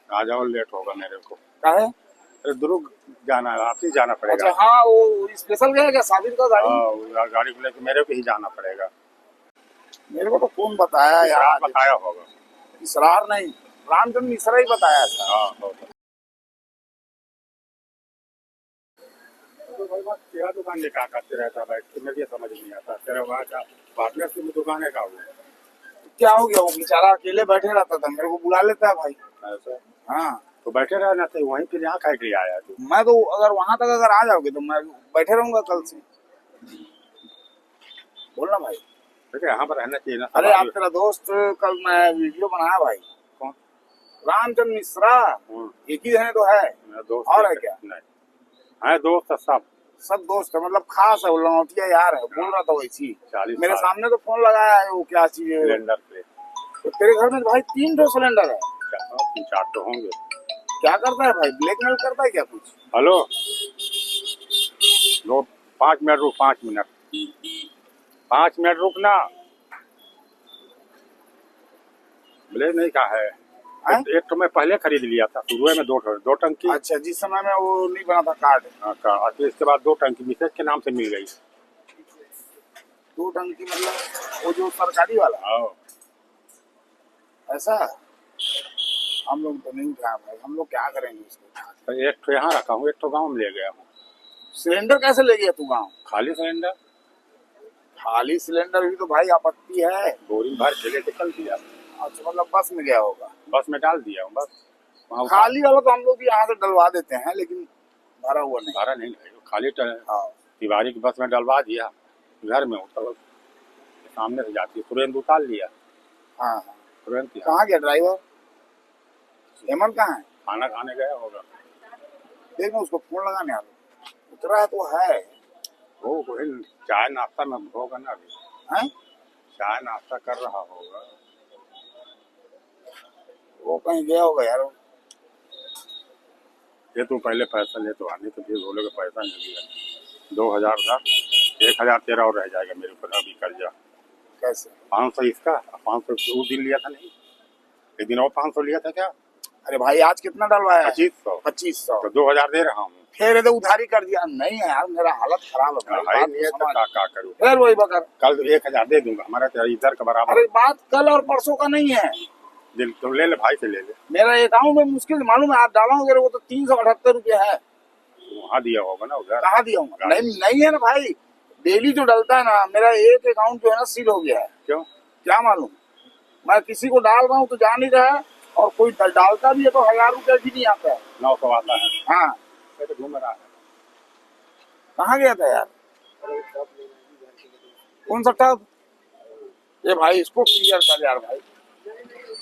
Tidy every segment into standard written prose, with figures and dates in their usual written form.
आ जाओ, लेट होगा मेरे को। क्या है? अरे दुर्ग जाना है, आप ही जाना पड़ेगा। अच्छा हाँ, वो स्पेशल गया क्या शादी का गाड़ी? हाँ, गाड़ी को लेकर मेरे को ही जाना पड़ेगा। मेरे को तो कौन बताया इसरार यार? बताया होगा। इसरार नहीं, रामचंद्र मिश्रा ही बताया था। हाँ होगा। तो भाई बात तेरा दुकान में क्या करते रहता भाई, तुम्हें ये समझ नहीं आता। तेरा वहाँ का पार्टनर की दुकान है का वो? क्या हो गया, वो बेचारा अकेले बैठे रहता था, मेरे को बुला लेता है भाई। ऐसा? हाँ, तो बैठे रहना चाहिए वहीं, फिर यहाँ खाए के लिए आया तू? मैं तो अगर वहां तक अगर आ जाओगे तो मैं बैठे रहूंगा कल से। बोलना भाई। ठीक है, यहाँ पर रहना चाहिए ना। अरे आप तेरा दोस्त, कल मैं वीडियो बनाया भाई। कौन? रामचंद्र मिश्रा। एक ही है तो है, दोस्त और है क्या? नहीं है, दोस्त सब सब दोस्त है, मतलब खास है, वो लंगोटिया यार है। बोल रहा था वैसी, 40 मेरे साल सामने तो फोन लगाया है, वो क्या चीज है। सिलेंडर पे। तो तेरे घर में भाई 3 सिलेंडर है? 3-4 तो होंगे। क्या करता है भाई, ब्लैकमेल करता है क्या कुछ? हेलो, दो 5 मिनट रुक, 5 मिनट, 5 मिनट रुकना। ब्लेज नहीं का है, एक तो मैं पहले खरीद लिया था शुरू में, दो टंकी। अच्छा, जिस समय में वो नहीं बना था कार्ड। हाँ, फिर इसके बाद 2 टंकी मिसेज के नाम से मिल गई। 2 टंकी मतलब वो जो सरकारी वाला? हाँ। ऐसा? हम लोग तो नहीं उठाया भाई, हम लोग क्या करेंगे इसको। तो एक तो यहाँ रखा हूँ, एक तो गाँव में ले गया हूँ। सिलेंडर कैसे ले गया तू गाँव? खाली सिलेंडर। खाली सिलेंडर भी तो भाई आपत्ति है। बोरिंग भर के लेके चल दिया। अच्छा, मतलब बस में गया होगा? बस में डाल दिया हूँ बस। खाली वाला तो हम लोग भी यहाँ से डलवा देते हैं, लेकिन भरा हुआ नहीं। भरा नहीं, खाली हाँ, तिवारी की बस में डलवा दिया। घर में उतर सामने से जाती है, तुरंत उतार लिया। हाँ, तुरंत। कहाँ गया ड्राइवर? हेमंत कहाँ है? खाना खाने गया होगा। देखो उसको फोन लगाने आ, उतरा तो है वो वही चाय नाश्ता में होगा ना अभी। हैं? चाय नाश्ता कर रहा होगा। वो कहीं गया होगा यार। ये तू पहले पैसा ले तो आने, तो फिर बोलोगे पैसा नहीं दिया। 2000 था, 1000 तेरा और रह जाएगा मेरे ऊपर अभी कर्जा। कैसे? 500 इसका, 500 उस दिन लिया था नहीं, एक दिन और 500 लिया था क्या? अरे भाई आज कितना डलवाया? 2500। 2500 तो 2000 दे रहा हूँ। फिर तो उधारी कर दिया। नहीं है यार, मेरा हालत खराब है भाई। नहीं है तो क्या करूँ? फिर वही बकर, कल 1000 दे दूंगा, हमारा तेरा इधर का बराबर। अरे बात कल और परसों का नहीं है। दिल तो ले ले भाई से ले ले। मेरा अकाउंट में मुश्किल मालूम है, आप डालोगे वो तो 378 रुपया है। वहाँ दिया होगा ना उधर। कहाँ दिया हूँ? नहीं है ना भाई, डेली जो डलता है ना, मेरा एक अकाउंट जो है ना सील हो गया है। क्यों? क्या मालूम, मैं किसी को डाल रहा हूँ तो जान नहीं रहा है, और कोई डालता भी है तो 1000 रुपया भी नहीं आता है। 900 आता है। हाँ, तो घूम रहा है। कहाँ गया था यार? कौन सा टब? ये भाई इसको क्लियर कर यार भाई।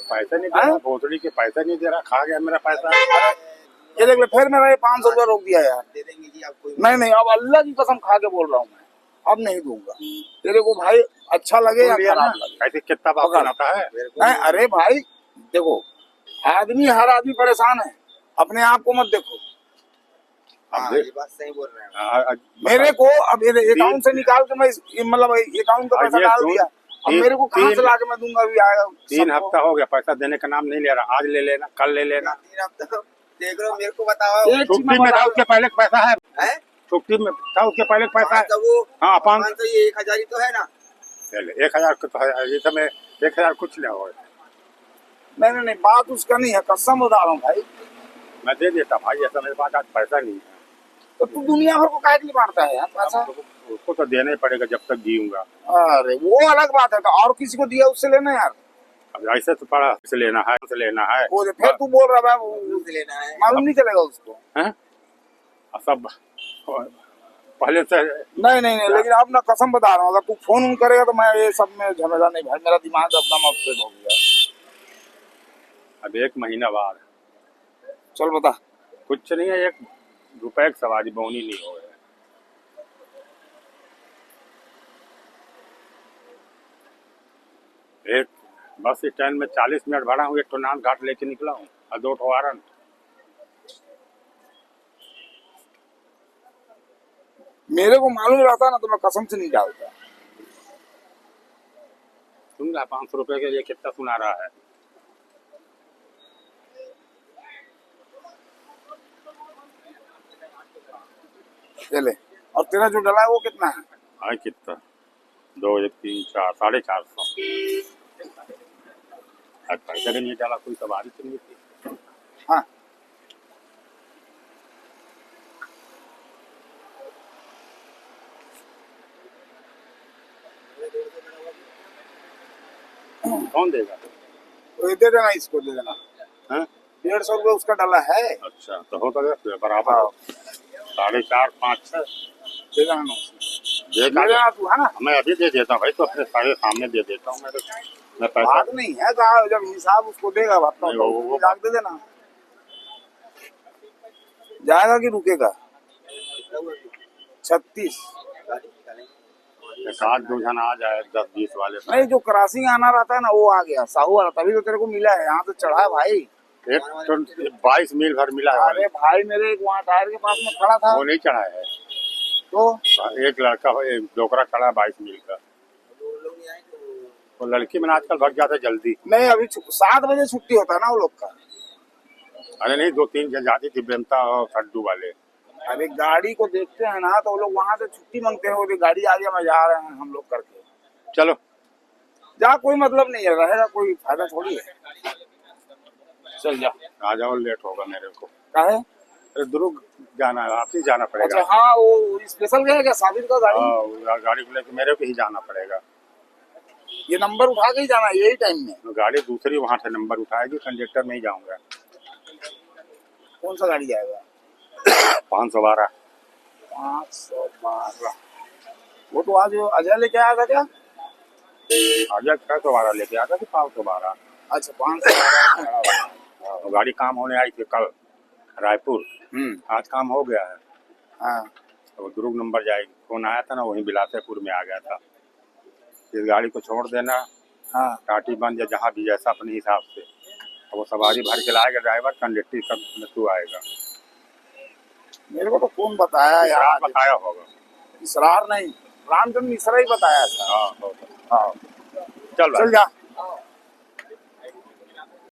पैसा नहीं दे रहा, भोसड़ी के पैसा नहीं दे रहा, खा गया मेरा पैसा। ये देख ले, फिर मेरा ये 500 रुपया रोक दिया यार। दे देंगे जी आपको। नहीं, अब अल्लाह की कसम खा के बोल रहा हूँ मैं, अब नहीं दूंगा। तेरे को भाई अच्छा लगे या खराब लगे। ऐसे कितना बात बनाता है? नहीं, अरे भाई देखो, हर आदमी परेशान है, अपने आप को मत देखो। हाँ, ये बात सही बोल रहे हैं। मेरे को अब अकाउंट से निकाल के मैं मतलब अकाउंट का पैसा डाल दिया, अब मेरे को कहाँ से लाके मैं दूंगा? अभी आएगा 3 हफ्ता हो गया, पैसा देने का नाम नहीं ले रहा। आज ले लेना, कल ले लेना। 3 हफ्ता देख रहे हो, मेरे को बताओ। छुट्टी में था उसके पहले पैसा है, छुट्टी में था उसके पहले पैसा है। हाँ, 500 ये 1000 ही तो है ना। 1000 तो है, ये समय 1000 कुछ नहीं हो। नहीं, बात उसका नहीं है, कसम बता रहा हूँ भाई। मैं दे देता भाई, ऐसा मेरे पास आज पैसा नहीं है। तो तू दुनिया भर को काहे के लिए मारता है यार पैसा? उसको तो देना ही पड़ेगा जब तक जीऊंगा। अरे वो अलग बात है, तो और किसी को दिया उससे लेना यार। अब ऐसे तो पड़ा से लेना है, से लेना है। वो फिर तू बोल रहा है लेना है, मालूम नहीं चलेगा उसको। हैं? सब पहले से नहीं, लेकिन अब ना कसम बता रहा हूँ, अगर तू फोन करेगा तो मैं ये सब में झमेला नहीं भाई, मेरा दिमाग अपना मकसद हो गया। अब 1 महीना बाद चल बता। कुछ नहीं है, 1 रुपए की सवारी बोनी नहीं हो रहा। एक बस स्टैंड में 40 मिनट भरा हूँ, एक तो नान घाट लेके निकला हूँ और 2 ठोरन। मेरे को मालूम रहता ना तो मैं कसम से नहीं डालता। सुन रहा 500 रुपए के लिए कितना सुना रहा है। ये ले। और तेरा जो डला है वो कितना है? हाँ कितना 2 1 3 4 450। आज पैसा भी नहीं डाला, कोई सवारी तो नहीं थी। हाँ कौन देगा? तो ये दे देना, इसको दे देना। हाँ 150 रुपये उसका डला है। अच्छा तो हो तो बराबर हो। 4.5 5 6 दे देना ना उसको। दे दे देना तू, है ना? मैं अभी दे देता हूँ भाई, तो अपने सारे सामने दे देता हूँ मैं पैसा। बात नहीं है, कहा जब हिसाब उसको देगा बात नहीं, तो वो लाख दे देना। जाएगा कि रुकेगा? 36। गाड़ी निकालेंगे। एक आध 2 जन आ जाए 10 20 वाले। नहीं, जो क्रॉसिंग आना रहता है ना वो आ गया, साहू वाला, तभी तो तेरे को मिला है। यहाँ तो चढ़ा है भाई। एक तो 22 मील भर मिला है। अरे भाई मेरे एक वहाँ टायर के पास में खड़ा था वो नहीं चढ़ा है। तो एक लड़का हो, एक डोकरा चढ़ा है 22 मील का। दो लोग नहीं आए तो वो लड़की में आजकल भग जाता है जल्दी। नहीं, अभी 7 बजे छुट्टी होता है ना वो लोग का। अरे नहीं 2 3 जन जाती थी बेमता और सड्डू वाले। अरे गाड़ी को देखते हैं ना तो वो लोग वहाँ से छुट्टी मांगते हैं, वो गाड़ी आ गया मैं जा रहे हैं हम लोग करके। चलो जा, कोई मतलब नहीं है, रहेगा कोई फायदा थोड़ी है। चल जा। आ जाओ, लेट होगा मेरे को। काहे? अरे दुर्ग जाना है, आप ही जाना पड़ेगा। अच्छा हाँ, वो स्पेशल गया क्या साबिर का गाड़ी? हाँ गाड़ी को लेकर मेरे को ही जाना पड़ेगा। ये नंबर उठा के ही जाना है यही टाइम में। तो गाड़ी दूसरी वहाँ से नंबर उठाएगी, कंडक्टर में ही जाऊंगा। कौन सा गाड़ी जाएगा? 512। 512। वो तो आज अजय लेके आया था क्या? आज 612 लेके आता थी 512। अच्छा 512। तो गाड़ी काम होने आई थी कल रायपुर, आज काम हो गया है। हाँ तो दुर्ग नंबर जाएगी। फोन आया था ना, वहीं बिलासपुर में आ गया था। इस गाड़ी को छोड़ देना हाँ। टाटी बंद या जहाँ भी जैसा अपने हिसाब से। वो सवारी भर के लाएगा ड्राइवर, कंडक्टर सब में तू आएगा। मेरे को तो कौन बताया इसरार यार? बताया होगा। इसरार नहीं, रामचंद्र मिश्रा ही बताया था। हाँ हाँ चल भाई। चल जा।